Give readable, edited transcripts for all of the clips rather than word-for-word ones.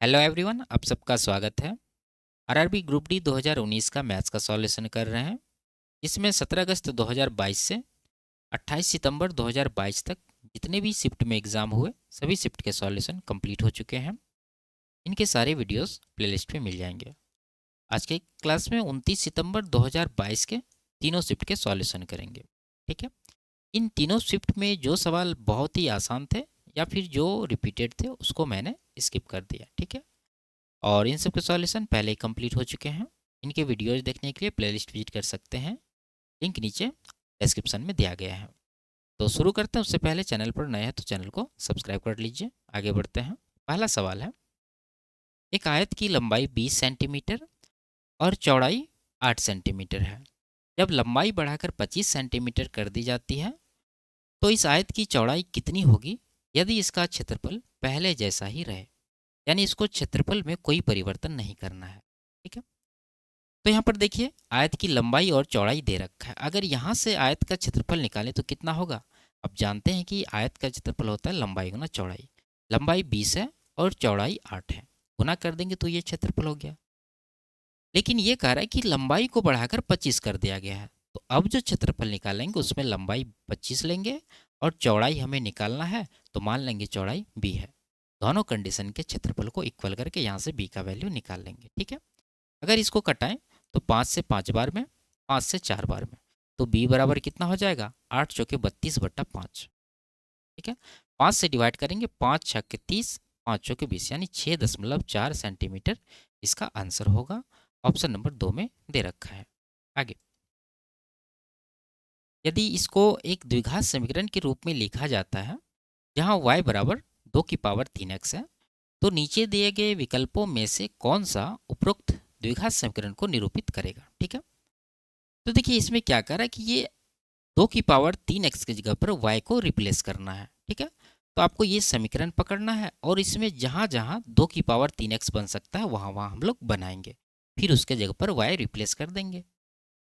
Hello everyone, आप सबका स्वागत है। आरआरबी ग्रुप डी 2019 का मैथ्स का सॉल्यूशन कर रहे हैं। इसमें 17 अगस्त 2022 से 28 सितंबर 2022 तक जितने भी शिफ्ट में एग्ज़ाम हुए सभी शिफ्ट के सॉल्यूशन कंप्लीट हो चुके हैं। इनके सारे वीडियोस प्लेलिस्ट में मिल जाएंगे। आज के क्लास में 29 सितंबर 2022 के तीनों शिफ्ट के सॉल्यूशन करेंगे। ठीक है। इन तीनों शिफ्ट में जो सवाल बहुत ही आसान थे या फिर जो रिपीटेड थे उसको मैंने स्किप कर दिया। ठीक है। और इन सब के सॉल्यूशन पहले ही कंप्लीट हो चुके हैं। इनके वीडियोज देखने के लिए प्लेलिस्ट विजिट कर सकते हैं। लिंक नीचे डिस्क्रिप्शन में दिया गया है। तो शुरू करते हैं। उससे पहले चैनल पर नए हैं तो चैनल को सब्सक्राइब कर लीजिए। आगे बढ़ते हैं। पहला सवाल है, एक आयत की लंबाई 20 सेंटीमीटर और चौड़ाई 8 सेंटीमीटर है। जब लंबाई बढ़ाकर 25 सेंटीमीटर कर दी जाती है तो इस आयत की चौड़ाई कितनी होगी यदि इसका क्षेत्रफल पहले जैसा ही रहे। यानी इसको क्षेत्रफल में कोई परिवर्तन नहीं करना है। ठीक है। तो यहाँ पर देखिए आयत की लंबाई और चौड़ाई दे रखा है। अगर यहाँ से आयत का क्षेत्रफल निकालें तो कितना होगा। अब जानते हैं कि आयत का क्षेत्रफल होता है लंबाई गुना चौड़ाई। लंबाई 20 है और चौड़ाई 8 है। गुना कर देंगे तो ये क्षेत्रफल हो गया। लेकिन ये कह रहा है कि लंबाई को बढ़ाकर 25 कर दिया गया है। तो अब जो क्षेत्रफल निकालेंगे उसमें लंबाई 25 लेंगे और चौड़ाई हमें निकालना है तो मान लेंगे चौड़ाई b है। दोनों कंडीशन के क्षेत्रफल को इक्वल करके यहाँ से b का वैल्यू निकाल लेंगे। ठीक है। अगर इसको कटाएं तो 5 से 5 बार में, 5 से 4 बार में, तो b बराबर कितना हो जाएगा 8 चौके 32/5। ठीक है। 5 से डिवाइड करेंगे, 5 छक्के 30, 5 चौके 20 यानी 6.4 सेंटीमीटर इसका आंसर होगा। ऑप्शन नंबर 2 में दे रखा है। आगे, यदि इसको एक द्विघात समीकरण के रूप में लिखा जाता है जहाँ y बराबर 2 की पावर 3x है तो नीचे दिए गए विकल्पों में से कौन सा उपरोक्त द्विघात समीकरण को निरूपित करेगा। ठीक है। तो देखिए इसमें क्या कर रहा है कि ये 2 की पावर 3x की जगह पर y को रिप्लेस करना है। ठीक है। तो आपको ये समीकरण पकड़ना है और इसमें जहाँ जहाँ 2 की पावर 3x बन सकता है वहाँ वहाँ हम लोग बनाएंगे। फिर उसके जगह पर y रिप्लेस कर देंगे।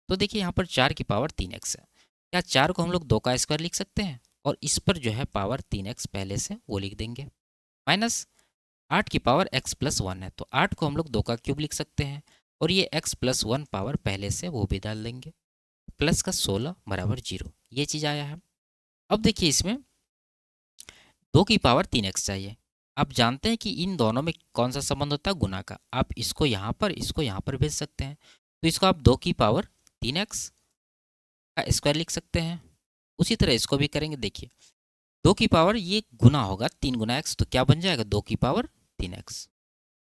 तो देखिए यहाँ पर 4 की पावर 3x है। क्या 4 को हम लोग 2 का स्क्वायर लिख सकते हैं और इस पर जो है पावर 3x पहले से वो लिख देंगे। माइनस 8 की पावर x प्लस 1 है तो 8 को हम लोग 2 का क्यूब लिख सकते हैं और ये x प्लस 1 पावर पहले से वो भी डाल देंगे। प्लस का 16 बराबर 0, ये चीज़ आया है। अब देखिए इसमें 2 की पावर 3x चाहिए। आप जानते हैं कि इन दोनों में कौन सा संबंध होता है, गुना का। आप इसको यहाँ पर भेज सकते हैं। तो इसको आप 2 की पावर 3x का स्क्वायर लिख सकते हैं। उसी तरह इसको भी करेंगे। देखिए 2 की पावर ये गुना होगा 3 गुना x, तो क्या बन जाएगा 2 की पावर 3x।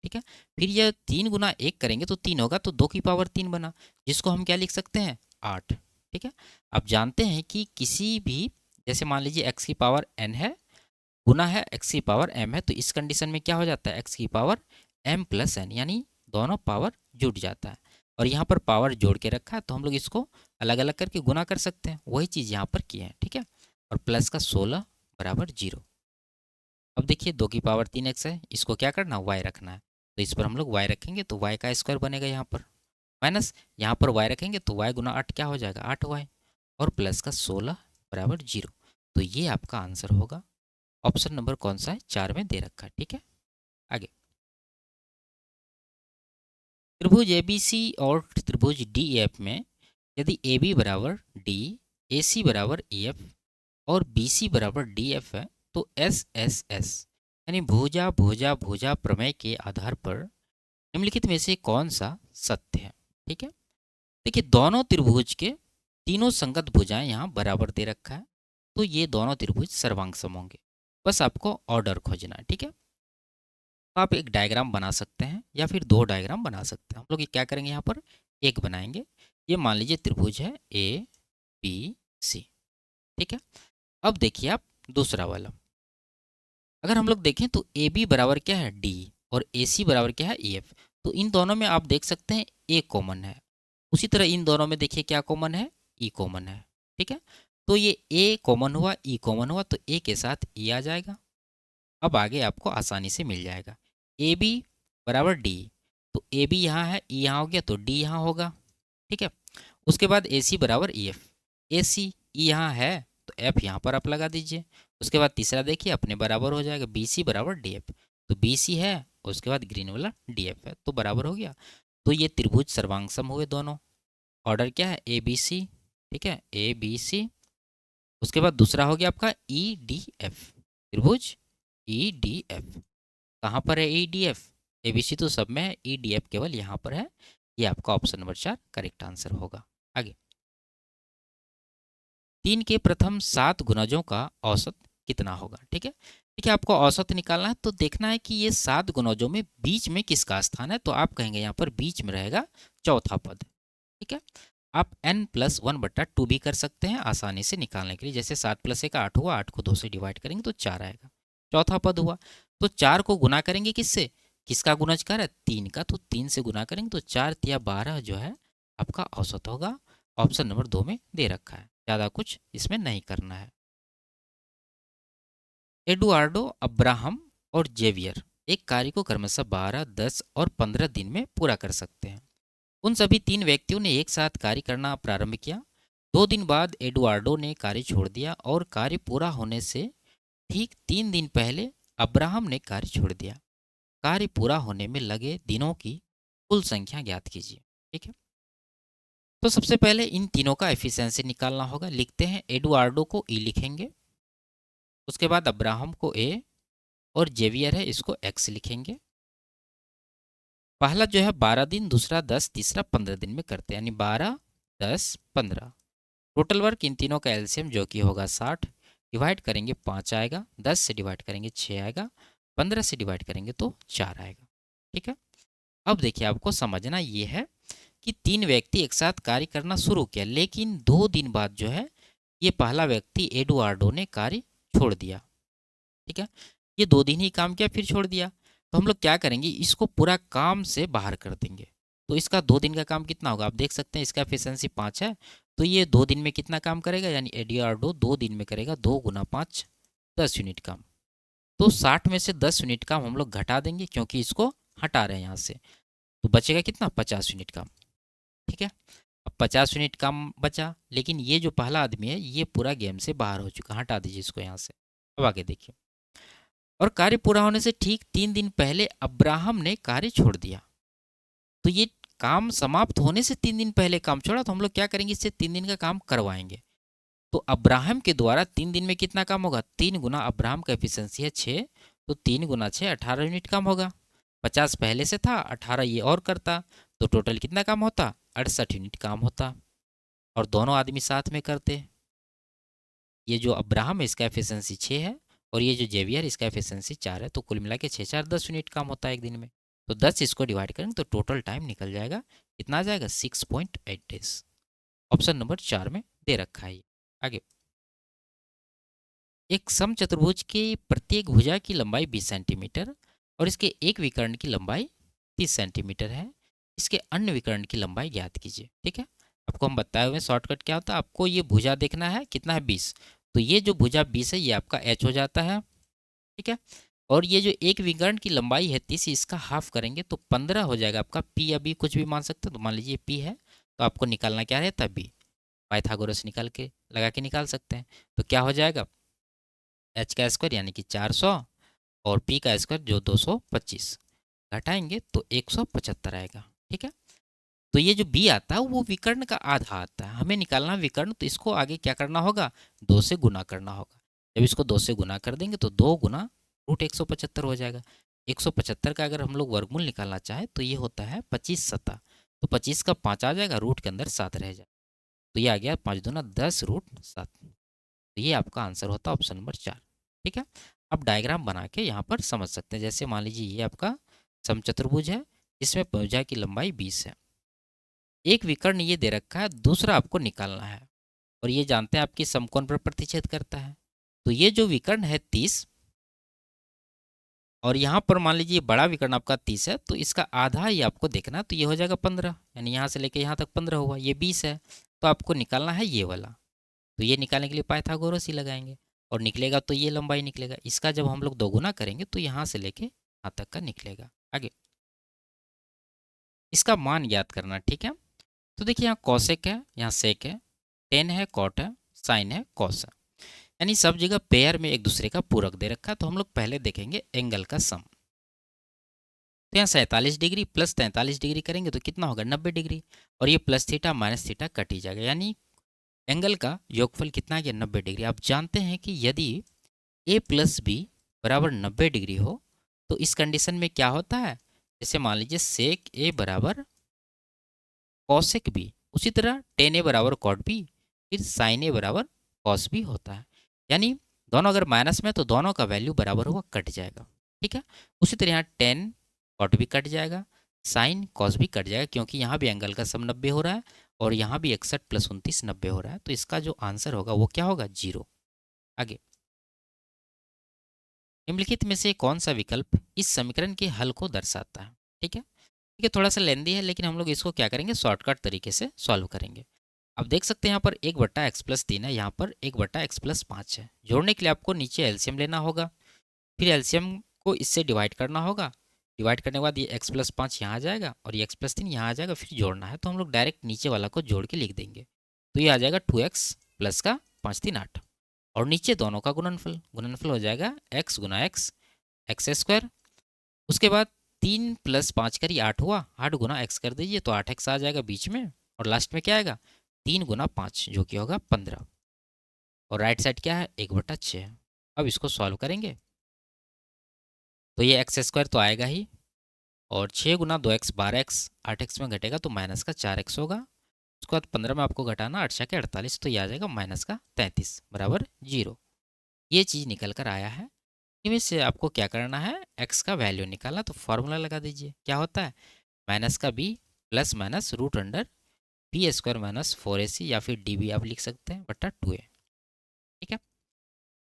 ठीक है। फिर ये 3 गुना 1 करेंगे तो 3 होगा, तो 2 की पावर 3 बना, जिसको हम क्या लिख सकते हैं 8। ठीक है। अब जानते हैं कि किसी भी, जैसे मान लीजिए x की पावर n है, गुना है x की पावर m है, तो इस कंडीशन में क्या हो जाता है x की पावर m प्लस n, यानी दोनों पावर जुट जाता है। और यहाँ पर पावर जोड़ के रखा है तो हम लोग इसको अलग अलग करके गुना कर सकते हैं। वही चीज़ यहाँ पर की है। ठीक है। और प्लस का 16 बराबर 0। अब देखिए 2 की पावर 3x है, इसको क्या करना y रखना है, तो इस पर हम लोग y रखेंगे तो y का स्क्वायर बनेगा यहाँ पर। माइनस यहाँ पर y रखेंगे तो y गुना 8 क्या हो जाएगा 8y, और प्लस का 16 बराबर 0। तो ये आपका आंसर होगा। ऑप्शन नंबर कौन सा है, 4 में दे रखा है। ठीक है। आगे, त्रिभुज ABC और त्रिभुज DEF में यदि AB बराबर D, AC बराबर EF और BC बराबर DF है तो SSS यानी भुजा भुजा भुजा प्रमेय के आधार पर निम्नलिखित में से कौन सा सत्य है। ठीक है। देखिए दोनों त्रिभुज के तीनों संगत भुजाएं यहाँ बराबर दे रखा है, तो ये दोनों त्रिभुज सर्वांग सम होंगे। बस आपको ऑर्डर खोजना है। ठीक है। तो आप एक डायग्राम बना सकते हैं या फिर 2 डायग्राम बना सकते हैं। हम लोग ये क्या करेंगे, यहाँ पर एक बनाएंगे। ये मान लीजिए त्रिभुज है ABC। ठीक है। अब देखिए आप दूसरा वाला, अगर हम लोग देखें तो AB बराबर क्या है D और AC बराबर क्या है EF। तो इन दोनों में आप देख सकते हैं A कॉमन है। उसी तरह इन दोनों में देखिए क्या कॉमन है, E कॉमन है। ठीक है। तो ये A कॉमन हुआ, E कॉमन हुआ, तो A के साथ E आ जाएगा। अब आगे आपको आसानी से मिल जाएगा। AB बराबर D, तो AB यहाँ है, E यहाँ हो गया, तो D यहाँ होगा। ठीक है। उसके बाद AC बराबर EF, AC E यहाँ है तो F यहाँ पर आप लगा दीजिए। उसके बाद तीसरा देखिए अपने बराबर हो जाएगा BC बराबर DF, तो BC है उसके बाद ग्रीन वाला DF है, तो बराबर हो गया। तो ये त्रिभुज सर्वांग हुए दोनों। ऑर्डर क्या है, ABC, ठीक है, ABC। उसके बाद दूसरा हो गया आपका EDF, त्रिभुज EDF। कहाँ पर है EDF? ABC तो सब में है, EDF केवल यहाँ पर है। ये आपका ऑप्शन नंबर 4 करेक्ट आंसर होगा। आगे, 3 के प्रथम 7 गुणजों का औसत कितना होगा? ठीक है, ठीक है, आपको औसत निकालना है तो देखना है कि ये 7 गुणजों में बीच में किसका स्थान है, तो आप कहेंगे यहाँ पर बीच में रहेगा चौथा पद। ठीक है, आप n+1/2 भी कर सकते हैं आसानी से निकालने के लिए। जैसे 7+1 8 हुआ, 8 को 2 से डिवाइड करेंगे तो 4 आएगा, चौथा पद हुआ। तो 4 को गुना करेंगे किससे, किसका गुणजकर है, 3 का, तो 3 से गुना करेंगे तो 4 तिया 12 जो है आपका औसत होगा। ऑप्शन नंबर 2 में दे रखा है, ज़्यादा कुछ इसमें नहीं करना है। एडुआर्डो, अब्राहम और जेवियर एक कार्य को क्रमशः 12, 10 और 15 दिन में पूरा कर सकते हैं। उन सभी 3 व्यक्तियों ने एक साथ कार्य करना प्रारंभ किया। 2 दिन बाद एडुआर्डो ने कार्य छोड़ दिया और कार्य पूरा होने से ठीक 3 दिन पहले अब्राहम ने कार्य छोड़ दिया। कार्य पूरा होने में लगे दिनों की कुल संख्या ज्ञात कीजिए। ठीक है, तो सबसे पहले इन तीनों का एफिशिएंसी निकालना होगा। लिखते हैं, एडुआर्डो को ई लिखेंगे, उसके बाद अब्राहम को ए, और जेवियर है इसको एक्स लिखेंगे। पहला जो है 12 दिन, दूसरा 10, तीसरा 15 दिन में करते हैं, यानी 12, 10, 15। टोटल वर्क इन तीनों का एलसीएम जो कि होगा 60, डिवाइड करेंगे 5 आएगा, 10 से डिवाइड करेंगे 6 आएगा, 15 से डिवाइड करेंगे तो 4 आएगा। ठीक है, अब देखिए आपको समझना ये है कि 3 व्यक्ति एक साथ कार्य करना शुरू किया, लेकिन 2 दिन बाद जो है ये पहला व्यक्ति एडुआर्डो ने कार्य छोड़ दिया। ठीक है, ये 2 दिन ही काम किया फिर छोड़ दिया, तो हम लोग क्या करेंगे, इसको पूरा काम से बाहर कर देंगे। तो इसका 2 दिन का काम कितना होगा, आप देख सकते हैं इसका एफिशिएंसी 5 है, तो ये 2 दिन में कितना काम करेगा, यानी एडुआर्डो 2 दिन में करेगा 2 गुना 5, 10 यूनिट काम। तो 60 में से 10 यूनिट काम हम लोग घटा देंगे क्योंकि इसको हटा रहे हैं यहाँ से, तो बचेगा कितना, 50 यूनिट काम। ठीक है, अब 50 यूनिट काम बचा, लेकिन ये जो पहला आदमी है ये पूरा गेम से बाहर हो चुका, हटा दीजिए इसको यहाँ से। अब आगे देखिए, और कार्य पूरा होने से ठीक 3 दिन पहले अब्राहम ने कार्य छोड़ दिया। तो ये काम समाप्त होने से 3 दिन पहले काम छोड़ा, तो हम लोग क्या करेंगे, इससे 3 दिन का काम करवाएंगे। तो अब्राहम के द्वारा 3 दिन में कितना काम होगा, 3 गुना अब्राहम का एफिशिएंसी है 6, तो 3 गुना 6 18 यूनिट काम होगा। 50 पहले से था, 18 ये और करता, तो टोटल कितना काम होता, 68 यूनिट काम होता, और दोनों आदमी साथ में करते। ये जो अब्राहम है इसका एफिशिएंसी 6 है, और ये जो जेवियर इसका एफिशिएंसी 4 है, तो कुल मिला के 6 4 10 यूनिट काम होता है एक दिन में। तो 10 इसको डिवाइड करेंगे तो टोटल टाइम निकल जाएगा, कितना आ जाएगा, 6.8 डेज। ऑप्शन नंबर 4 में दे रखा है ये। आगे, एक समचतुर्भुज के प्रत्येक भुजा की लंबाई 20 सेंटीमीटर और इसके एक विकर्ण की लंबाई 30 सेंटीमीटर है। इसके अन्य विकर्ण की लंबाई ज्ञात कीजिए। ठीक है, आपको हम बताए हुए शॉर्टकट क्या होता है, आपको ये भुजा देखना है कितना है, 20, तो ये जो भुजा 20 है ये आपका एच हो जाता है। ठीक है, और ये जो एक विकर्ण की लंबाई है 30, इसका हाफ करेंगे तो 15 हो जाएगा आपका पी, अभी कुछ भी मान सकते हो, तो मान लीजिए पी है, तो आपको निकालना क्या रहता है, बी। पाइथागोरस निकाल के लगा के निकाल सकते हैं, तो क्या हो जाएगा, एच का स्क्वायर यानी कि 400 और पी का स्क्वायर जो 225, घटाएंगे तो 175 आएगा। ठीक है, तो ये जो बी आता है वो विकर्ण का आधा आता है, हमें निकालना विकर्ण, तो इसको आगे क्या करना होगा, 2 से गुना करना होगा। जब इसको 2 से गुना कर देंगे तो 2 गुना रूट 175 हो जाएगा। 175 का अगर हम लोग वर्गमूल निकालना चाहें तो ये होता है 25 सत्ता, तो 25 का 5 आ जाएगा, रूट के अंदर 7 रह जाएगा, तो ये आ गया 5 दूना 10 रूट 7। तो ये आपका आंसर होता है ऑप्शन नंबर 4। ठीक है, आप डायग्राम बना के यहाँ पर समझ सकते हैं। जैसे मान लीजिए ये आपका समचतुर्भुज है जिसमें भुजा की लंबाई 20 है, एक विकर्ण ये दे रखा है, दूसरा आपको निकालना है, और ये जानते हैं आपकी समकोण पर प्रतिच्छेद करता है। तो ये जो विकर्ण है 30, और यहाँ पर मान लीजिए बड़ा विकर्ण आपका 30 है, तो इसका आधा ही आपको देखना है, तो ये हो जाएगा 15, यानी यहाँ से लेके यहाँ तक 15 हुआ, ये 20 है, तो आपको निकालना है ये वाला। तो ये निकालने के लिए पाइथागोरस ही लगाएंगे, और निकलेगा तो ये लंबाई निकलेगा। इसका जब हम लोग दोगुना करेंगे तो यहाँ से लेके यहाँ तक का निकलेगा। आगे, इसका मान याद करना। ठीक है, तो देखिए यहाँ कॉसेक है, यहाँ सेक है, टेन है, कॉट है, साइन है, कॉस है, यानी सब जगह पेयर में एक दूसरे का पूरक दे रखा है। तो हम लोग पहले देखेंगे एंगल का सम। तो यहाँ 47 डिग्री प्लस 43 डिग्री करेंगे तो कितना होगा 90 डिग्री, और ये plus theta minus theta cut ही जाएगा, यानी एंगल का योगफल कितना आ गया 90 डिग्री। आप जानते हैं कि यदि ए प्लस बी बराबर 90 डिग्री हो तो इस कंडीशन में क्या होता है, जैसे मान लीजिए सेक ए बराबर कॉसेक बी, उसी तरह टेन ए बराबर कॉट बी, फिर साइन ए बराबर कॉस बी होता है, यानी दोनों अगर माइनस में तो दोनों का वैल्यू बराबर होगा, कट जाएगा। ठीक है, उसी तरह यहाँ टेन कॉट भी कट जाएगा, साइन कॉस भी कट जाएगा, क्योंकि यहाँ भी एंगल का सम 90 हो रहा है और यहाँ भी 61 प्लस 29 90 हो रहा है, तो इसका जो आंसर होगा वो क्या होगा 0। आगे, निम्नलिखित में से कौन सा विकल्प इस समीकरण के हल को दर्शाता है। ठीक है, थोड़ा सा लेंदी है लेकिन हम लोग इसको क्या करेंगे, शॉर्टकट तरीके से सॉल्व करेंगे। अब देख सकते हैं यहाँ पर 1/x+3 है, यहाँ पर 1/x+5 है। जोड़ने के लिए आपको नीचे एलसीएम लेना होगा, फिर एलसीएम को इससे डिवाइड करना होगा। डिवाइड करने के बाद ये x+5 यहाँ आ जाएगा और ये x+3 यहाँ आ जाएगा, फिर जोड़ना है तो हम लोग डायरेक्ट नीचे वाला को जोड़ के लिख देंगे। तो ये आ जाएगा 2x प्लस का 5 3 8, और नीचे दोनों का गुणनफल, गुणनफल हो जाएगा x गुना x² उसके बाद 3 प्लस 5 करिए 8 हुआ, 8 गुना x कर दीजिए तो 8x आ जाएगा बीच में, और लास्ट में क्या आएगा 3 गुना 5 जो कि होगा 15, और राइट साइड क्या है 1/6 है। अब इसको सॉल्व करेंगे तो ये x² तो आएगा ही, और 6 गुना 2x 12x, 8x में घटेगा तो माइनस का 4x होगा। उसके बाद 15 में आपको घटाना 8 के 48, तो ये आ जाएगा माइनस का 33 बराबर 0। ये चीज़ निकल कर आया है। इनमें से आपको क्या करना है, x का वैल्यू निकालना, तो फॉर्मूला लगा दीजिए। क्या होता है माइनस का b plus minus root under b² minus 4ac, या फिर db आप लिख सकते हैं बटा 2a। ठीक है,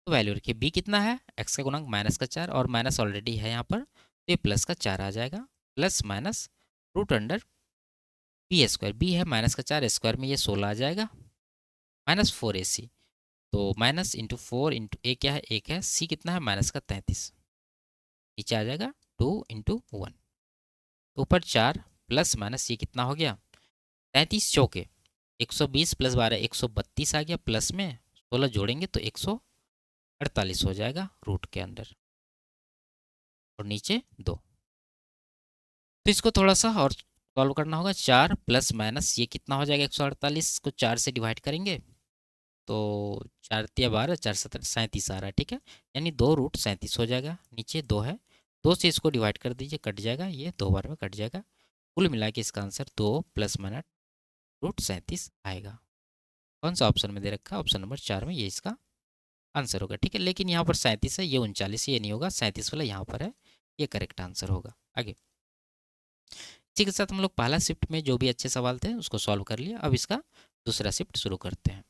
तो वैल्यू रखिए b कितना है, x का गुणांक माइनस का 4, और माइनस ऑलरेडी है यहाँ पर तो ये प्लस का 4 आ जाएगा, plus minus root under b², b है माइनस का 4 स्क्वायर में ये 16 आ जाएगा, माइनस 4ac, तो माइनस इंटू 4 इंटू ए क्या है 1 है, c कितना है माइनस का 33, नीचे आ जाएगा 2 इंटू 1, तो ऊपर 4 प्लस माइनस ये कितना हो गया 33 चौके 120 प्लस 12 132 आ गया, प्लस में 16 जोड़ेंगे तो 148 हो जाएगा रूट के अंदर, और नीचे 2। तो इसको थोड़ा सा और सॉल्व करना होगा। 4 प्लस माइनस ये कितना हो जाएगा 148 को 4 से डिवाइड करेंगे तो 4 तिया 12 4 7 37 आ रहा है। ठीक है, यानी 2√37 हो जाएगा, नीचे 2 है, 2 से इसको डिवाइड कर दीजिए, कट जाएगा, ये 2 बार में कट जाएगा, कुल मिला के इसका आंसर 2 प्लस माइनस √37 आएगा। कौन सा ऑप्शन में दे रखा है, ऑप्शन नंबर 4 में, ये इसका आंसर होगा। ठीक है, लेकिन यहाँ पर 37 है, ये 39, ये नहीं होगा, 37 वाला यहाँ पर है, ये करेक्ट आंसर होगा। आगे, इसी के साथ हम लोग पहला शिफ्ट में जो भी अच्छे सवाल थे उसको सॉल्व कर लिया। अब इसका दूसरा शिफ्ट शुरू करते हैं।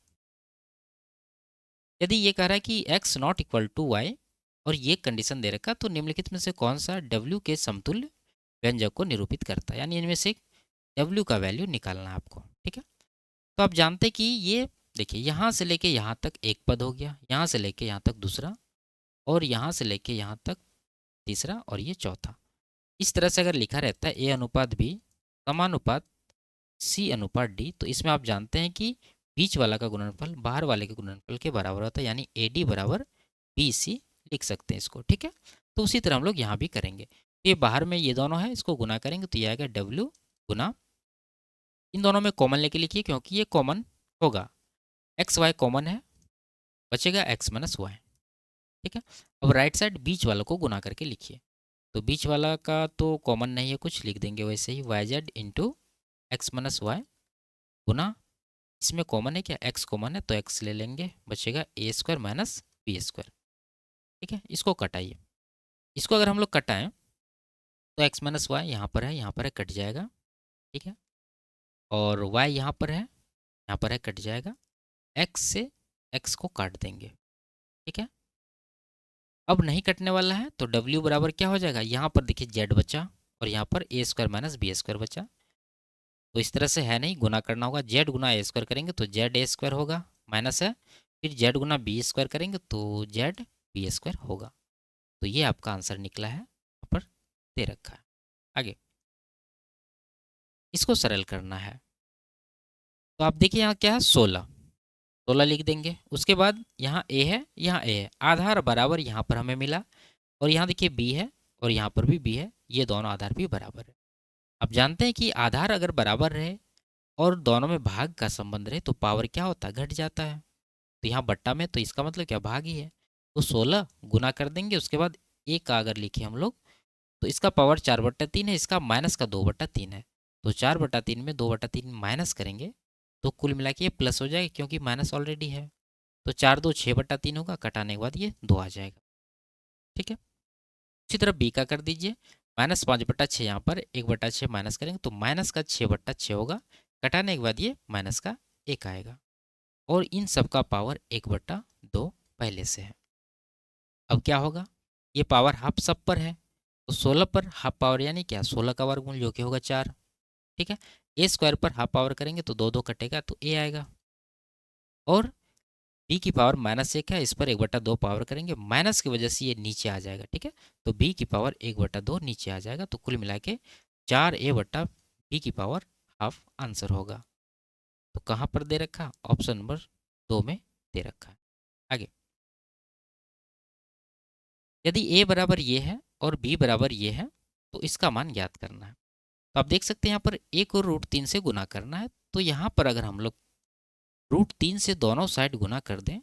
यदि ये कह रहा है कि x not equal to Y और ये कंडीशन दे रखा, तो निम्नलिखित में से कौन सा w के समतुल्य व्यंजक को निरूपित करता है, यानी इनमें से w का वैल्यू निकालना है आपको। ठीक है, तो आप जानते हैं कि ये देखिए यहाँ से लेके यहाँ तक एक पद हो गया, यहाँ से लेके यहाँ तक दूसरा, और यहाँ से लेके यहाँ तक तीसरा, और ये चौथा। इस तरह से अगर लिखा रहता है a अनुपात b समानुपात c अनुपात d, तो इसमें आप जानते हैं कि बीच वाला का गुणनफल बाहर वाले के गुणनफल के बराबर होता है, यानी AD बराबर BC लिख सकते हैं इसको। ठीक है, तो उसी तरह हम लोग यहाँ भी करेंगे। ये बाहर में ये दोनों है, इसको गुना करेंगे तो ये आएगा W गुना, इन दोनों में कॉमन लेके लिखिए क्योंकि ये कॉमन होगा, एक्स वाई कॉमन है, बचेगा x माइनस वाई। ठीक है, अब राइट साइड बीच वालों को गुना करके लिखिए, तो बीच वाला का तो कॉमन नहीं है, कुछ लिख देंगे वैसे ही, y z into x minus y गुना, इसमें कॉमन है क्या, x कॉमन है तो x ले लेंगे, बचेगा a² माइनस b²। ठीक है, इसको कटाइए, इसको अगर हम लोग कटाएं तो x माइनस वाई यहाँ पर है, कट जाएगा। ठीक है, और y यहाँ पर है, कट जाएगा, x से x को काट देंगे। ठीक है, अब नहीं कटने वाला है तो w बराबर क्या हो जाएगा, यहाँ पर देखिए z बचा और यहाँ पर a² माइनस b² बचा, तो इस तरह से है नहीं, गुना करना होगा, z गुना a² करेंगे तो z a² होगा, माइनस है, फिर z गुना b² करेंगे तो z b² होगा। तो ये आपका आंसर निकला है, यहाँ पर दे रखा है। आगे, इसको सरल करना है, तो आप देखिए यहाँ क्या है 16 लिख देंगे, उसके बाद यहाँ a है, यहाँ a है, आधार बराबर यहाँ पर हमें मिला, और यहाँ देखिए b है और यहाँ पर भी b है, ये दोनों आधार भी बराबर है। अब जानते हैं कि आधार अगर बराबर रहे और दोनों में भाग का संबंध रहे तो पावर क्या होता है, घट जाता है। तो यहाँ बट्टा में तो इसका मतलब क्या, भाग ही है। तो 16 गुना कर देंगे, उसके बाद एक का अगर लिखे हम लोग तो इसका पावर 4/3 है, इसका माइनस का 2/3 है। तो 4/3 में 2/3 माइनस करेंगे तो कुल मिला के ये प्लस हो जाएगा, क्योंकि माइनस ऑलरेडी है। तो 4 2 6/3 होगा, कटाने के बाद ये 2 आ जाएगा। ठीक है, उसी तरह बी का कर दीजिए। -5/6 यहाँ पर 1/6 माइनस करेंगे तो माइनस का 6/6 होगा, कटाने के बाद ये माइनस का 1 आएगा। और इन सब का पावर 1/2 पहले से है। अब क्या होगा, ये पावर हाफ सब पर है तो 16 पर हाफ पावर यानी क्या, 16 का वर्गमूल जो कि होगा 4। ठीक है, ए स्क्वायर पर हाफ पावर करेंगे तो 2 2 कटेगा तो ए आएगा। और बी की पावर -1 है, इस पर 1/2 पावर करेंगे, माइनस की वजह से ये नीचे आ जाएगा। ठीक है, तो बी की पावर 1/2 नीचे आ जाएगा, तो कुल मिला के 4a/b की पावर हाफ आंसर होगा। तो कहाँ पर दे रखा, ऑप्शन नंबर 2 में दे रखा है। आगे, यदि a बराबर ये है और b बराबर ये है तो इसका मान ज्ञात करना है। तो आप देख सकते हैं यहाँ पर a को √3 से गुना करना है। तो यहाँ पर अगर हम लोग √3 से दोनों साइड गुना कर दें,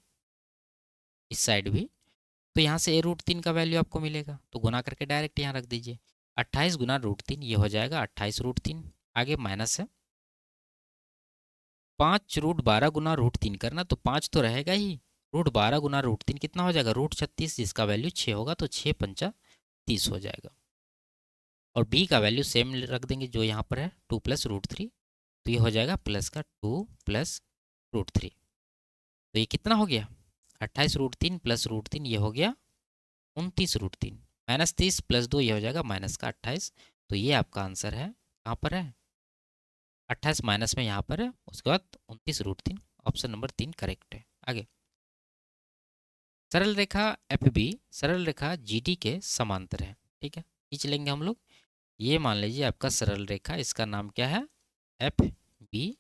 इस साइड भी, तो यहाँ से a√3 का वैल्यू आपको मिलेगा, तो गुना करके डायरेक्ट यहाँ रख दीजिए। 28 गुना √3 ये हो जाएगा 28√3। आगे माइनस है 5√12 गुना √3 करना, तो 5 तो रहेगा ही, √12 गुना √3 कितना हो जाएगा, √36, जिसका वैल्यू 6 होगा, तो 6 पंचा 30 हो जाएगा। और b का वैल्यू सेम रख देंगे जो यहाँ पर है, 2 + √3, तो ये हो जाएगा प्लस का 2 + √3। तो ये कितना हो गया, 28√3 + √3 ये हो गया 29√3, -30 + 2 ये हो जाएगा माइनस का 28। तो ये आपका आंसर है, कहाँ पर है, 28 माइनस में यहाँ पर है, उसके बाद 29√3, ऑप्शन नंबर 3 करेक्ट है। आगे, सरल रेखा एफ बी सरल रेखा जी डी के समांतर है। ठीक है, खींच लेंगे हम लोग। ये मान लीजिए आपका सरल रेखा, इसका नाम क्या है, एफ बी,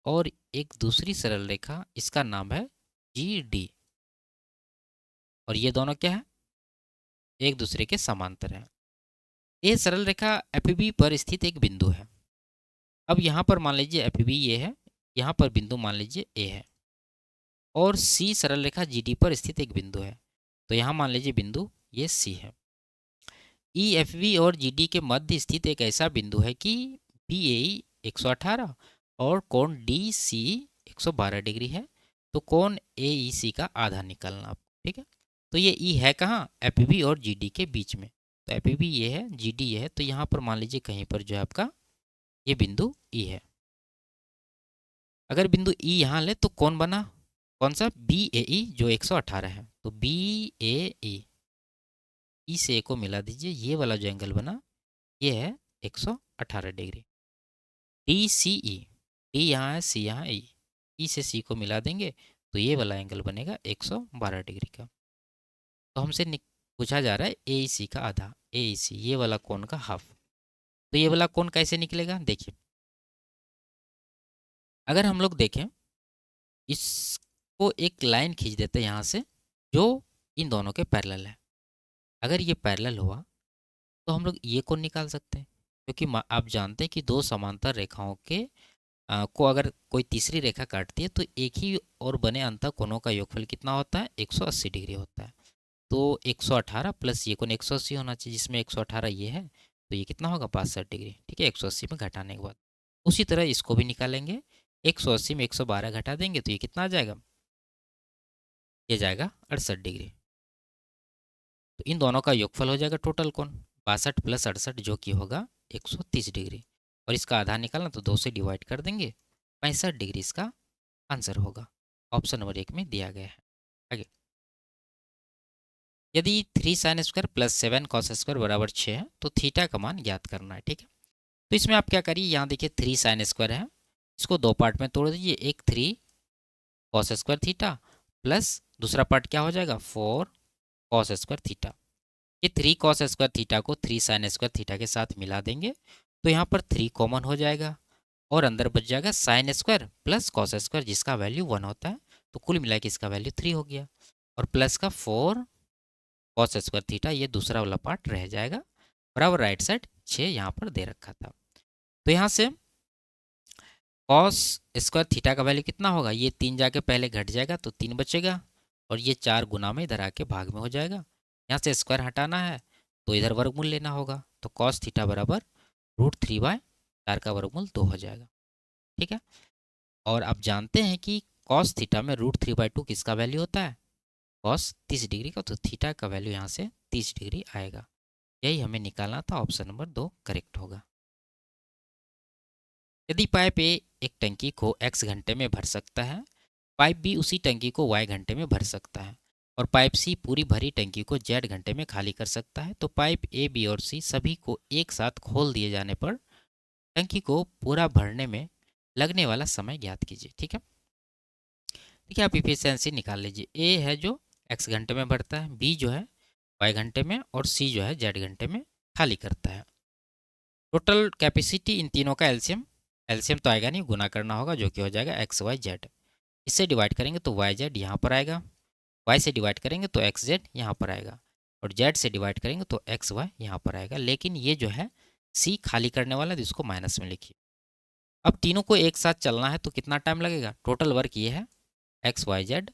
और एक दूसरी सरल रेखा, इसका नाम है जी डी। और ये दोनों क्या है, एक दूसरे के समांतर है। ये सरल रेखा एफ बी पर स्थित एक बिंदु है। अब यहाँ पर मान लीजिए एफ बी ये है, यहाँ पर बिंदु मान लीजिए ए है, और सी सरल रेखा जी डी पर स्थित एक बिंदु है। तो यहाँ मान लीजिए बिंदु ये सी है। ई एफ बी और जी डी के मध्य स्थित एक ऐसा बिंदु है कि बी ए 118 और कोण डी सी 112 डिग्री है। तो कोण ए ई सी का आधा निकालना आपको। ठीक है, तो ये ई है कहाँ, एफ बी और जी डी के बीच में। तो एफ बी ये है, जी डी ये है, तो यहाँ पर मान लीजिए कहीं पर जो है आपका ये बिंदु ई है। अगर बिंदु ई यहाँ ले तो कौन बना, कौन सा, बी ए ई जो 118 है। तो बी ए ई से ए को मिला दीजिए, ये वाला जो एंगल बना ये है 118 डिग्री। डी सी ई, डी यहाँ है, सी यहाँ, ई से सी को मिला देंगे तो ये वाला एंगल बनेगा 112 डिग्री का। तो हमसे पूछा जा रहा है ए ई सी का आधा, ए ई सी ये वाला कोण का हाफ। तो ये वाला कोण कैसे निकलेगा, देखिए अगर हम लोग देखें, इसको एक लाइन खींच देते हैं यहाँ से जो इन दोनों के पैरेलल है। अगर ये पैरेलल हुआ तो हम लोग ये कोण निकाल सकते हैं, क्योंकि आप जानते हैं कि दो समांतर रेखाओं के को अगर कोई तीसरी रेखा काटती है तो एक ही और बने अंतः कोणों का योगफल कितना होता है, 180 डिग्री होता है। तो 118 प्लस ये कोण 180 होना चाहिए, जिसमें 118 ये है तो ये कितना होगा 62 डिग्री। ठीक है, 180 में घटाने के बाद उसी तरह इसको भी निकालेंगे, 180 में 112 घटा देंगे तो ये कितना आ जाएगा, ये जाएगा 68 डिग्री। तो इन दोनों का योगफल हो जाएगा टोटल कोण 62 + 68 जो कि होगा 130 डिग्री। और इसका आधा निकालना तो 2 से डिवाइड कर देंगे, 65 डिग्री इसका आंसर होगा। ऑप्शन नंबर 1 में दिया गया है। आगे, यदि 3sin² + 7 cos² बराबर 6 है तो थीटा का मान ज्ञात करना है। ठीक है, तो इसमें आप क्या करिए, यहाँ देखिए 3sin² है, इसको दो पार्ट में तोड़ दीजिए, एक 3 cos² थीटा प्लस दूसरा पार्ट क्या हो जाएगा 4 cos² थीटा। ये 3 cos² थीटा को 3sin² थीटा के साथ मिला देंगे तो यहाँ पर 3 कॉमन हो जाएगा और अंदर बच जाएगा sin² प्लस cos² जिसका वैल्यू 1 होता है। तो कुल मिला के इसका वैल्यू 3 हो गया, और प्लस का 4 कॉस स्क्वायर थीटा, ये दूसरा वाला पार्ट रह जाएगा, बराबर राइट साइड 6 यहाँ पर दे रखा था। तो यहाँ से कॉस स्क्वायर थीटा का वैल्यू कितना होगा, ये 3 जाके पहले घट जाएगा तो 3 बचेगा, और ये 4 गुना में इधर आके भाग में हो जाएगा। यहाँ से स्क्वायर हटाना है तो इधर वर्गमूल लेना होगा, तो कॉस थीटा बराबर √3/4 का वर्गमूल 2 हो जाएगा। ठीक है, और आप जानते हैं कि कॉस थीटा में √3/2 किसका वैल्यू होता है, कॉस 30 डिग्री का, तो थीटा का वैल्यू यहाँ से 30 डिग्री आएगा। यही हमें निकालना था, ऑप्शन नंबर 2 करेक्ट होगा। यदि पाइप ए एक टंकी को x घंटे में भर सकता है, पाइप बी उसी टंकी को y घंटे में भर सकता है, और पाइप सी पूरी भरी टंकी को z घंटे में खाली कर सकता है, तो पाइप ए बी और सी सभी को एक साथ खोल दिए जाने पर टंकी को पूरा भरने में लगने वाला समय ज्ञात कीजिए। ठीक है, देखिए आप इफिशियंसी निकाल लीजिए। ए है जो x घंटे में भरता है, बी जो है y घंटे में, और सी जो है z घंटे में खाली करता है। टोटल कैपेसिटी इन तीनों का एलसीएम, एलसीएम तो आएगा नहीं, गुना करना होगा, जो कि हो जाएगा एक्स वाई जेड। इससे डिवाइड करेंगे तो वाई जेड यहाँ पर आएगा, वाई से डिवाइड करेंगे तो एक्स जेड यहाँ पर आएगा, और जेड से डिवाइड करेंगे तो एक्स वाई यहाँ पर आएगा। लेकिन ये जो है सी खाली करने वाला है, तो इसको माइनस में लिखिए। अब तीनों को एक साथ चलना है तो कितना टाइम लगेगा, टोटल वर्क ये है एक्स वाई जेड,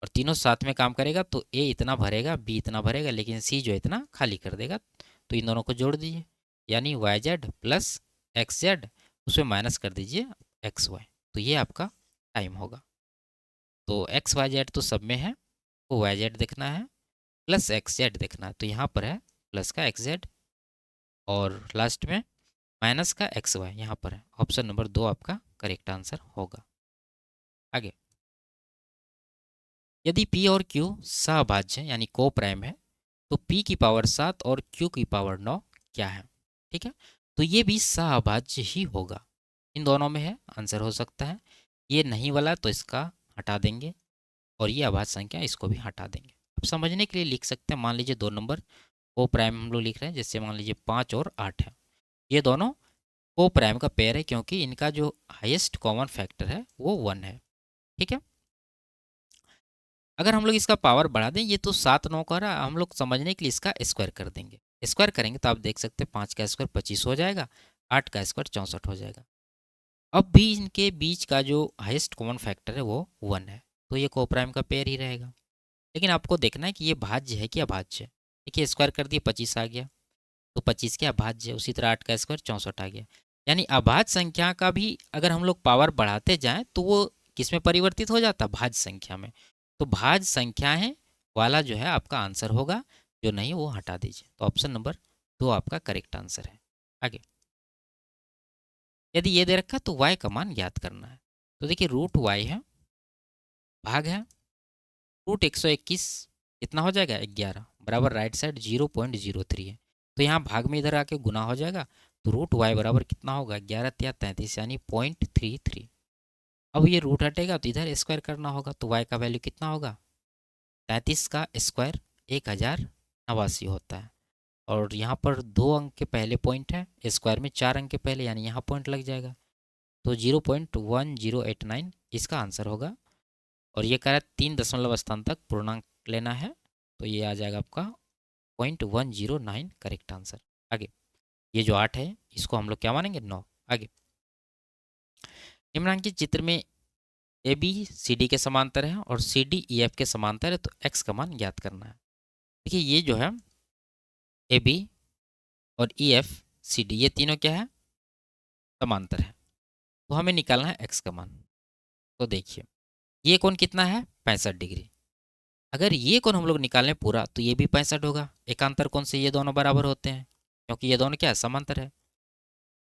और तीनों साथ में काम करेगा तो ए इतना भरेगा, बी इतना भरेगा, लेकिन सी जो इतना खाली कर देगा। तो इन दोनों को जोड़ दीजिए, यानी Y Z plus X Z, उसमें माइनस कर दीजिए एक्स वाई, तो ये आपका टाइम होगा। तो एक्स वाई जेड तो सब में है, वो वाई जेड देखना है, प्लस एक्स जेड देखना है, तो यहाँ पर है प्लस का एक्स जेड, और लास्ट में माइनस का एक्स वाई यहाँ पर है। ऑप्शन नंबर 2 आपका करेक्ट आंसर होगा। आगे, यदि P और Q सहभाज्य यानी को प्राइम है, तो P की पावर 7 और Q की पावर 9 क्या है। ठीक है, तो ये भी सहभाज्य ही होगा, इन दोनों में है, आंसर हो सकता है। ये नहीं वाला तो इसका हटा देंगे, और ये अभाज्य संख्या इसको भी हटा देंगे। अब समझने के लिए लिख सकते हैं, मान लीजिए 2 नंबर को प्राइम हम लोग लिख रहे हैं, जैसे मान लीजिए 5 और 8 है, ये दोनों को प्राइम का पेयर है, क्योंकि इनका जो हाईएस्ट कॉमन फैक्टर है वो 1 है। ठीक है, अगर हम लोग इसका पावर बढ़ा दें, ये तो 7 9 का रहा, हम लोग समझने के लिए इसका स्क्वायर कर देंगे। स्क्वायर करेंगे तो आप देख सकते हैं 5 का स्क्वायर 25 हो जाएगा, 8 का स्क्वायर 64 हो जाएगा। अब भी इनके बीच का जो हाईएस्ट कॉमन फैक्टर है वो 1 है, तो ये कोप्राइम का पेयर ही रहेगा। लेकिन आपको देखना है कि ये भाज्य है कि अभाज्य है। देखिए स्क्वायर कर दिए 25 आ गया, तो 25 के अभाज्य, उसी तरह 8 का स्क्वायर 64 आ गया। यानी अभाज्य संख्या का भी अगर हम लोग पावर बढ़ाते जाएं तो वो किस में परिवर्तित हो जाता है, भाज्य संख्या में। तो भाज्य संख्याएं वाला जो है आपका आंसर होगा, जो नहीं वो हटा दीजिए। तो ऑप्शन नंबर 2 आपका करेक्ट आंसर है। आगे, यदि ये दे रखा तो y का मान ज्ञात करना है। तो देखिए √y है, भाग है √121, कितना हो जाएगा 11, बराबर राइट साइड 0.03 है, तो यहाँ भाग में इधर आके गुना हो जाएगा, तो √y बराबर कितना होगा 11 या 33, यानी 0.33। अब ये रूट हटेगा तो इधर स्क्वायर करना होगा, तो y का वैल्यू कितना होगा, 33 का स्क्वायर 1089 होता है, और यहाँ पर 2 अंक के पहले पॉइंट है, स्क्वायर में 4 अंक के पहले, यानी यहाँ पॉइंट लग जाएगा, तो 0.1089 इसका आंसर होगा। और ये कह रहा है 3 दशमलव स्थान तक पूर्णांक लेना है, तो ये आ जाएगा आपका 0.109 करेक्ट आंसर। आगे, ये जो 8 है इसको हम लोग क्या मानेंगे 9। आगे, निम्नलिखित चित्र में ए बी सी डी के समांतर है और सी डी ई एफ के समांतर है, तो एक्स का मान ज्ञात करना है। देखिए ये जो है ए बी और ई एफ सी डी, ये तीनों क्या है, समांतर है, तो हमें निकालना है एक्स का मान। तो देखिए ये कोण कितना है 65 डिग्री, अगर ये कोण हम लोग निकालें पूरा तो ये भी 65 होगा, एकांतर कोण से ये दोनों बराबर होते हैं, क्योंकि ये दोनों क्या है, समांतर है।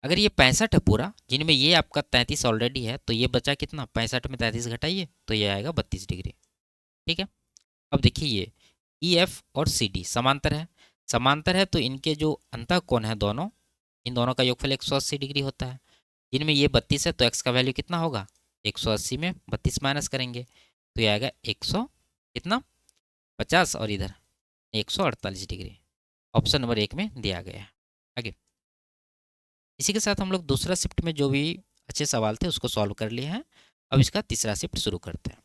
अगर ये 65 है पूरा, जिनमें ये आपका 33 ऑलरेडी है, तो ये बचा कितना, 65 में 33 घटाइए तो ये आएगा 32 डिग्री। ठीक है, अब देखिए ये ई एफ और सी डी समांतर है, समांतर है तो इनके जो अंतः कोण है दोनों, इन दोनों का योगफल 180 डिग्री होता है। जिनमें ये 32 है तो एक्स का वैल्यू कितना होगा, 180 में 32 माइनस करेंगे तो ये आएगा 100 कितना 50, और इधर 148 डिग्री। ऑप्शन नंबर 1 में दिया गया है। आगे, इसी के साथ हम लोग दूसरा शिफ्ट में जो भी अच्छे सवाल थे उसको सॉल्व कर लिए हैं। अब इसका तीसरा शिफ्ट शुरू करते हैं।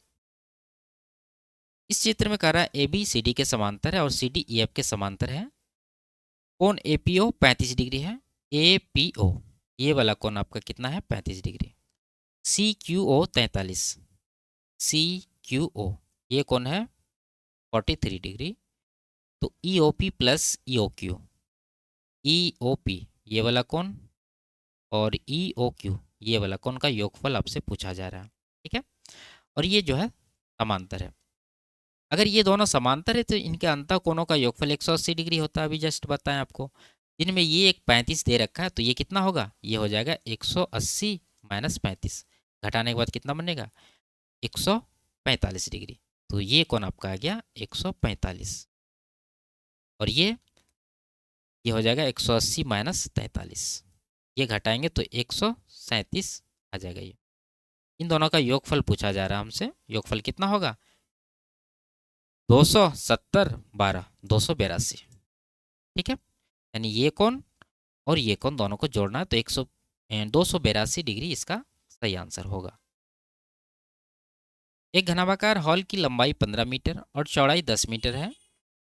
इस चित्र में कह रहा है ए बी सी डी के समांतर है और सी डी ई एफ के समांतर है। कोण ए पी ओ 35 डिग्री है। ए पी ओ ये वाला कोण आपका कितना है 35 degree. C Q O 43। C Q O ये कोण है 43 डिग्री। तो E O P plus E O Q, E O P ये वाला कोण और ई ओ क्यू ये वाला कोण का योगफल आपसे पूछा जा रहा है। ठीक है, और ये जो है समांतर है। अगर ये दोनों समांतर है तो इनके अंतः कोणों का योगफल 180 डिग्री होता है। अभी जस्ट बताएं आपको, जिनमें ये एक 35 दे रखा है तो ये कितना होगा, ये हो जाएगा 180 माइनस 35, घटाने के बाद कितना बनेगा 145 डिग्री। तो ये कोण आपका आ गया 145 और ये हो जाएगा 180 माइनस 43, ये घटाएंगे तो 137 आ जाएगा। ये इन दोनों का योगफल पूछा जा रहा है हमसे। योगफल कितना होगा 270 12 282। ठीक है, यानी ये कोण और ये कोण दोनों को जोड़ना है तो 282 डिग्री इसका सही आंसर होगा। एक घनाभाकार हॉल की लंबाई 15 मीटर और चौड़ाई 10 मीटर है।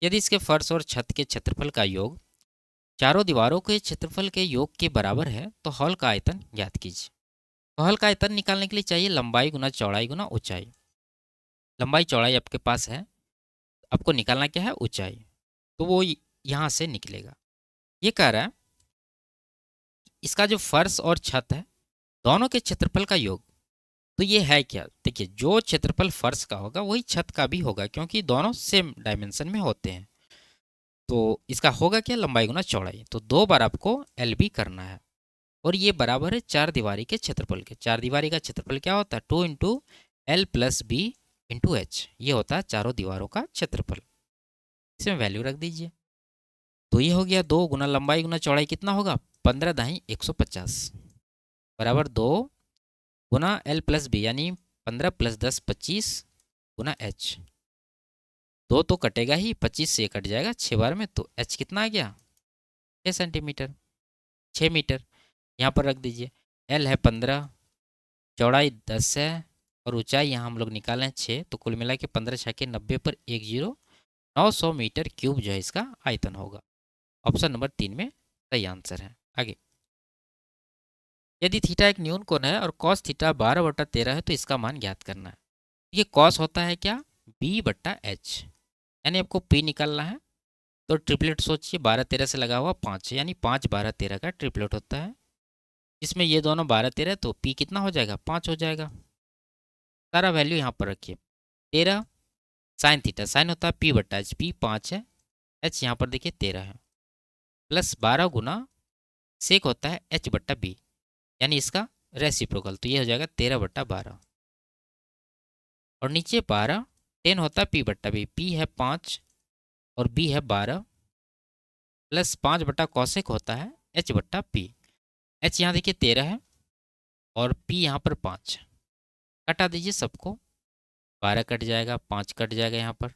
यदि इसके फर्श और छत के क्षेत्रफल का योग चारों दीवारों के क्षेत्रफल के योग के बराबर है तो हॉल का आयतन ज्ञात कीजिए। तो हॉल का आयतन निकालने के लिए चाहिए लंबाई गुना चौड़ाई गुना ऊंचाई। लंबाई चौड़ाई आपके पास है, आपको निकालना क्या है ऊंचाई, तो वो यहाँ से निकलेगा। ये कह रहा है इसका जो फर्श और छत है दोनों के क्षेत्रफल का योग, तो ये है क्या, देखिए जो क्षेत्रफल फर्श का होगा वही छत का भी होगा क्योंकि दोनों सेम डायमेंशन में होते हैं। तो इसका होगा क्या लंबाई गुना चौड़ाई, तो 2 बार आपको एल बी करना है और ये बराबर है चार दीवारी के क्षेत्रफल के। चार दीवारी का क्षेत्रफल क्या होता है 2 into L plus B into H, ये होता है चारों दीवारों का क्षेत्रफल। इसमें वैल्यू रख दीजिए। तो ये हो गया 2 गुना लंबाई गुना चौड़ाई कितना होगा 15 दाई 150 बराबर 2 गुना एल प्लस बी यानी 15 प्लस 10 25 गुना एच। 2 तो कटेगा ही, 25 से कट जाएगा 6 बार में, तो एच कितना आ गया 6 सेंटीमीटर 6 मीटर यहाँ पर रख दीजिए। एल है 15, चौड़ाई 10 है और ऊंचाई यहाँ हम लोग निकाले हैं 6, तो कुल मिला के 15 छके 90 पर 10 900 मीटर क्यूब जो है इसका आयतन होगा। ऑप्शन नंबर 3 में सही आंसर है। आगे, यदि थीटा एक न्यून कोण है और कॉस थीटा 12/13 है तो इसका मान ज्ञात करना है। ये कॉस होता है क्या b/h, यानी आपको p निकालना है। तो ट्रिपलेट सोचिए 12-13 से लगा हुआ 5 है, यानी 5-12-13 का ट्रिपलेट होता है। इसमें ये दोनों 12-13 तो p कितना हो जाएगा 5 हो जाएगा। सारा वैल्यू यहाँ पर रखिए। 13 साइन थीटा, साइन होता है p/h, p 5 है, h यहाँ पर देखिए 13 है, प्लस 12 गुना सेक होता है h/b, यानी इसका रेसिप्रोकल, तो ये हो जाएगा 13/12 और नीचे 12 10 होता है p/b, p है 5 और b है 12 प्लस 5/कॉसेक होता है h/p। h यहाँ देखिए 13 है और p यहाँ पर 5, कटा दीजिए सबको, 12 कट जाएगा 5 कट जाएगा यहाँ पर,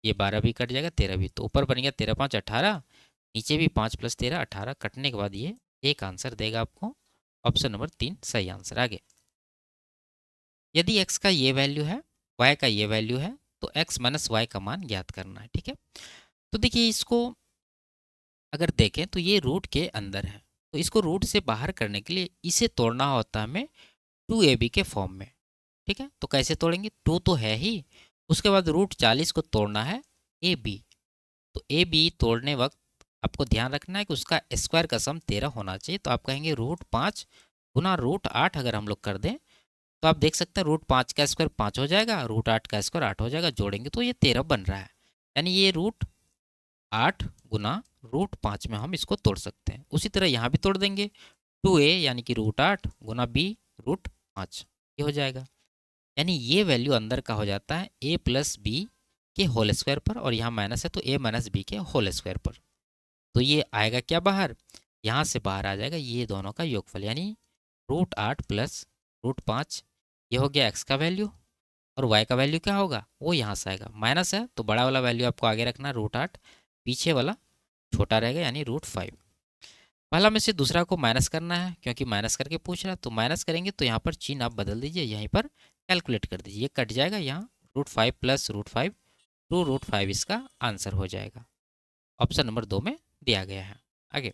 ये 12 भी कट जाएगा 13 भी, तो ऊपर बन गया 13 5 18, नीचे भी 5 + 13 18, कटने के बाद ये एक आंसर देगा आपको। ऑप्शन नंबर 3 सही आंसर। आगे, यदि x का ये वैल्यू है y का ये वैल्यू है तो x माइनस वाई का मान ज्ञात करना है। ठीक है, तो देखिए इसको अगर देखें तो ये रूट के अंदर है, तो इसको रूट से बाहर करने के लिए इसे तोड़ना होता है हमें 2ab के फॉर्म में। ठीक है, तो कैसे तोड़ेंगे, 2 तो है ही, उसके बाद √40 को तोड़ना है ab। तो ab तोड़ने वक्त आपको ध्यान रखना है कि उसका स्क्वायर का सम 13 होना चाहिए। तो आप कहेंगे √5 गुना √8 अगर हम लोग कर दें तो आप देख सकते हैं √5 का स्क्वायर 5 हो जाएगा, √8 का स्क्वायर 8 हो जाएगा, जोड़ेंगे तो ये 13 बन रहा है। यानी ये √8 गुना √5 में हम इसको तोड़ सकते हैं। उसी तरह यहाँ भी तोड़ देंगे, 2a यानी कि √8 गुना b √5, ये हो जाएगा। यानी ये वैल्यू अंदर का हो जाता है a प्लस बी के होल स्क्वायर पर, और यहाँ माइनस है तो a माइनस बी के होल स्क्वायर पर। तो ये आएगा क्या बाहर, यहाँ से बाहर आ जाएगा ये दोनों का योगफल, यानी √8 प्लस √5, ये हो गया x का वैल्यू, और y का वैल्यू क्या होगा वो यहाँ से आएगा, माइनस है तो बड़ा वाला वैल्यू आपको आगे रखना √8, पीछे वाला छोटा रहेगा यानी √5। पहला में से दूसरा को माइनस करना है क्योंकि माइनस करके पूछ रहा है, तो माइनस करेंगे तो यहाँ पर चिन्ह आप बदल दीजिए, यहीं पर कैलकुलेट कर दीजिए, ये कट जाएगा, यहाँ √5 प्लस √5 2√5 इसका आंसर हो जाएगा। ऑप्शन नंबर 2 में दिया गया है। आगे,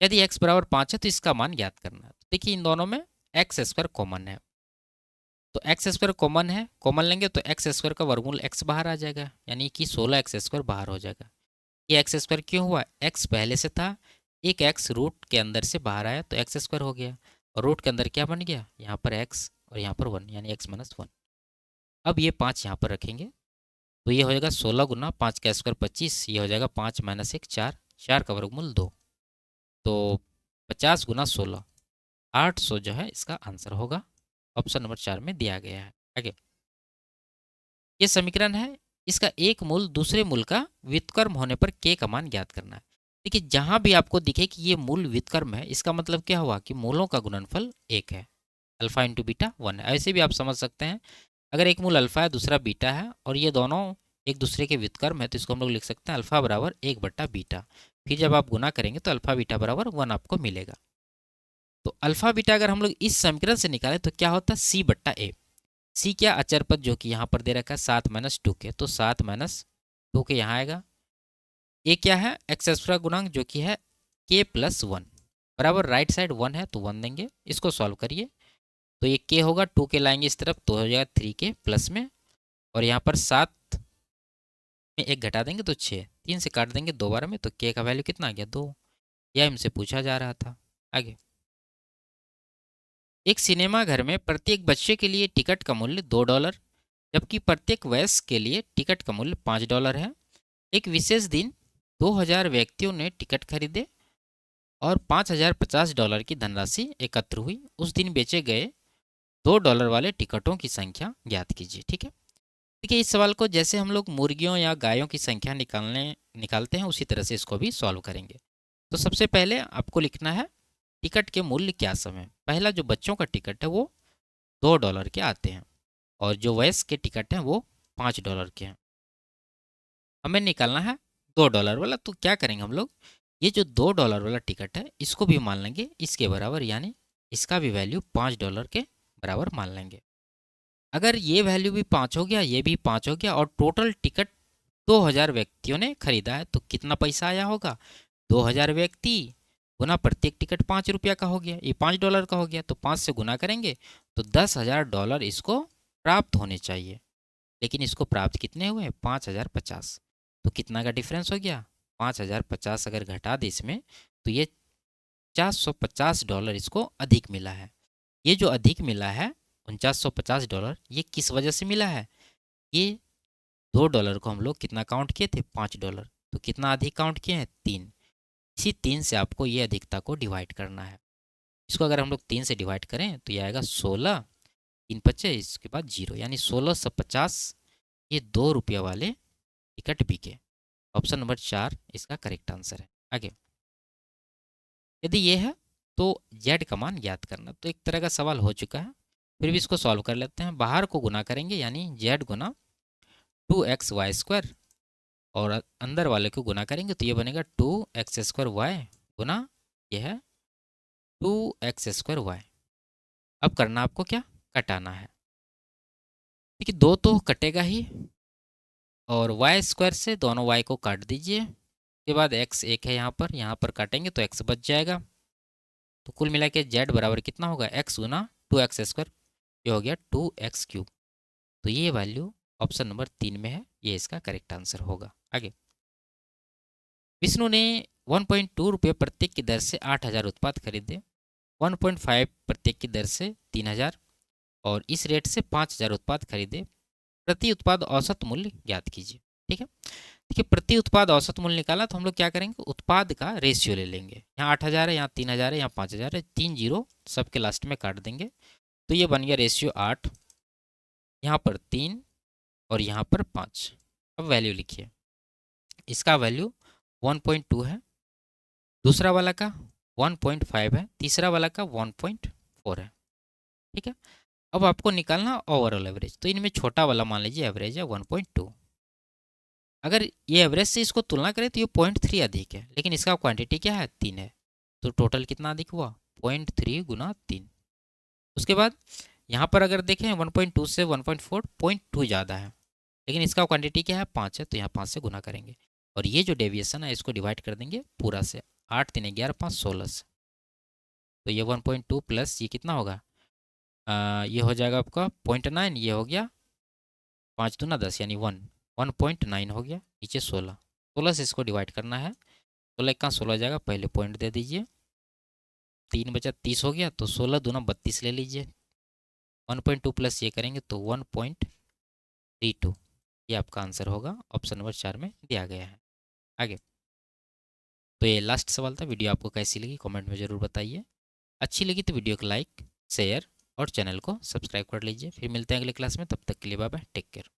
यदि x बराबर 5 है तो इसका मान ज्ञात करना है। तो देखिए इन दोनों में एक्स स्क्वायर कॉमन है, तो एक्स स्क्वायर कॉमन है, कॉमन लेंगे तो एक्स स्क्वायर का वर्गमूल x बाहर आ जाएगा, यानी कि 16x स्क्वायर बाहर हो जाएगा। ये एक्स स्क्वायर क्यों हुआ? x पहले से था, एक x रूट के अंदर से बाहर आया तो एक्स स्क्वायर हो गया, और रूट के अंदर क्या बन गया? यहाँ पर x और यहाँ पर 1, यानी x माइनस 1। अब ये 5 यहाँ पर रखेंगे तो ये हो जाएगा 16 गुना 5 का स्क्वायर 25, ये हो जाएगा 5 माइनस 1 4, 4 का वर्गमूल 2, तो 50 गुना 16, 800 जो है इसका आंसर होगा। ऑप्शन नंबर 4 में दिया गया है। आगे, ये समीकरण है, इसका एक मूल दूसरे मूल का व्युत्क्रम होने पर k का मान ज्ञात करना है। देखिए जहां भी आपको दिखे कि ये मूल व्युत्क्रम है, इसका मतलब क्या हुआ कि मूलों का गुणनफल 1 है, अल्फा इंटू बीटा 1 है। ऐसे भी आप समझ सकते हैं, अगर एक मूल अल्फा है दूसरा बीटा है और ये दोनों एक दूसरे के व्युत्क्रम है तो इसको हम लोग लिख सकते हैं अल्फा बराबर 1/बीटा। फिर जब आप गुना करेंगे तो अल्फा बीटा बराबर 1 आपको मिलेगा। तो अल्फा बीटा अगर हम लोग इस समीकरण से निकालें तो क्या होता है? c/a। सी क्या? अचर पद जो कि यहाँ पर दे रखा है 7 माइनस 2 के, तो 7 माइनस 2 के यहाँ आएगा। ए क्या है? एक्स स्क्वायर गुणांक जो कि है k प्लस 1 बराबर राइट साइड 1 है तो 1 देंगे, इसको सॉल्व करिए तो ये k होगा, 2 के लाएंगे इस तरफ तो हो जाएगा 3k प्लस में, और यहाँ पर 7 में 1 घटा देंगे तो 6, 3 से काट देंगे 2 बार में तो k का वैल्यू कितना आ गया? 2। यह हमसे पूछा जा रहा था। आगे, एक सिनेमा घर में प्रत्येक बच्चे के लिए टिकट का मूल्य $2, जबकि प्रत्येक वयस्क के लिए टिकट का मूल्य $5 है। एक विशेष दिन 2000 व्यक्तियों ने टिकट खरीदे और $5050 की धनराशि एकत्र हुई। उस दिन बेचे गए $2 वाले टिकटों की संख्या ज्ञात कीजिए। ठीक है, देखिए इस सवाल को जैसे हम लोग मुर्गियों या गायों की संख्या निकालते हैं उसी तरह से इसको भी सॉल्व करेंगे। तो सबसे पहले आपको लिखना है टिकट के मूल्य क्या समय। पहला जो बच्चों का टिकट है वो $2 के आते हैं, और जो वयस्क के टिकट हैं वो $5 के हैं। हमें निकालना है $2 वाला, तो क्या करेंगे हम लोग, ये जो $2 वाला टिकट है इसको भी मान लेंगे इसके बराबर, यानी इसका भी वैल्यू $5 के बराबर मान लेंगे। अगर ये वैल्यू भी 5 हो गया, ये भी 5 हो गया, और टोटल टिकट 2000 व्यक्तियों ने खरीदा है तो कितना पैसा आया होगा? 2000 व्यक्ति गुना प्रत्येक टिकट $5 का हो गया, ये $5 का हो गया, तो 5 से गुना करेंगे तो $10,000 इसको प्राप्त होने चाहिए। लेकिन इसको प्राप्त कितने हुए? 5050। तो कितना का डिफरेंस हो गया? 5050 अगर घटा दे इसमें तो ये $450 इसको अधिक मिला है। ये जो अधिक मिला है $4950, ये किस वजह से मिला है? ये $2 को हम लोग कितना काउंट किए थे? $5। तो कितना अधिक काउंट किए हैं? 3। इसी 3 से आपको ये अधिकता को डिवाइड करना है। इसको अगर हम लोग 3 से डिवाइड करें तो ये आएगा 16, 3 बचे, इसके बाद 0, यानी 1650 ये ₹2 वाले टिकट बिके। ऑप्शन नंबर 4 इसका करेक्ट आंसर है। आगे, यदि ये है तो जेड का मान ज्ञात करना। तो एक तरह का सवाल हो चुका है, फिर भी इसको सॉल्व कर लेते हैं। बाहर को गुना करेंगे यानी जेड गुना 2xy², और अंदर वाले को गुना करेंगे तो ये बनेगा 2x² y गुना ये है 2x² y। अब करना आपको क्या? कटाना है। देखिए 2 तो कटेगा ही, और y² से दोनों y को काट दीजिए। उसके बाद x एक है यहाँ पर काटेंगे तो x बच जाएगा। तो कुल मिला के z बराबर कितना होगा? x गुना 2x², ये हो गया 2x³। तो ये वैल्यू ऑप्शन नंबर 3 में है, ये इसका करेक्ट आंसर होगा। आगे, विष्णु ने 1.2 रुपये प्रत्येक की दर से 8000 उत्पाद खरीदे, 1.5 प्रत्येक की दर से 3000, और इस रेट से 5000 उत्पाद खरीदे। प्रति उत्पाद औसत मूल्य ज्ञात कीजिए। ठीक है, देखिए प्रति उत्पाद औसत मूल्य निकाला तो हम लोग क्या करेंगे? उत्पाद का रेशियो ले लेंगे। यहाँ 8000 है, यहाँ 3000 है, यहाँ 5000 है, 3 जीरो सबके लास्ट में काट देंगे तो ये बन गया रेशियो 8, यहाँ पर 3 और यहाँ पर 5। अब वैल्यू लिखिए, इसका वैल्यू 1.2 है, दूसरा वाला का 1.5 है, तीसरा वाला का 1.4 है। ठीक है, अब आपको निकालना ओवरऑल एवरेज। तो इनमें छोटा वाला मान लीजिए एवरेज है 1.2। अगर ये एवरेज से इसको तुलना करें तो ये 0.3 अधिक है, लेकिन इसका क्वांटिटी क्या है? 3 है, तो टोटल कितना अधिक हुआ? 0.3 गुना 3। उसके बाद यहाँ पर अगर देखें 1.2 से 1.4, 0.2 ज़्यादा है, लेकिन इसका क्वांटिटी क्या है 5 है, तो यहाँ 5 से गुना करेंगे और ये जो डेविएशन है इसको डिवाइड कर देंगे पूरा से, 8 3 11 5 16 से। तो ये 1.2 प्लस ये कितना होगा, ये हो जाएगा आपका 0.9, ये हो गया 5 दूना 10 यानी 1.9 हो गया, नीचे 16, 16 से इसको डिवाइड करना है, 16 का 16 जाएगा, पहले पॉइंट दे दीजिए, 3 बचा 30 हो गया, तो 16 दूना 32 ले लीजिए, 1.2 प्लस ये करेंगे तो 1.32, ये आपका आंसर होगा, ऑप्शन नंबर 4 में दिया गया है। आगे, तो ये लास्ट सवाल था। वीडियो आपको कैसी लगी कमेंट में ज़रूर बताइए, अच्छी लगी तो वीडियो को लाइक शेयर और चैनल को सब्सक्राइब कर लीजिए। फिर मिलते हैं अगले क्लास में, तब तक के लिए बाय बाय, टेक केयर।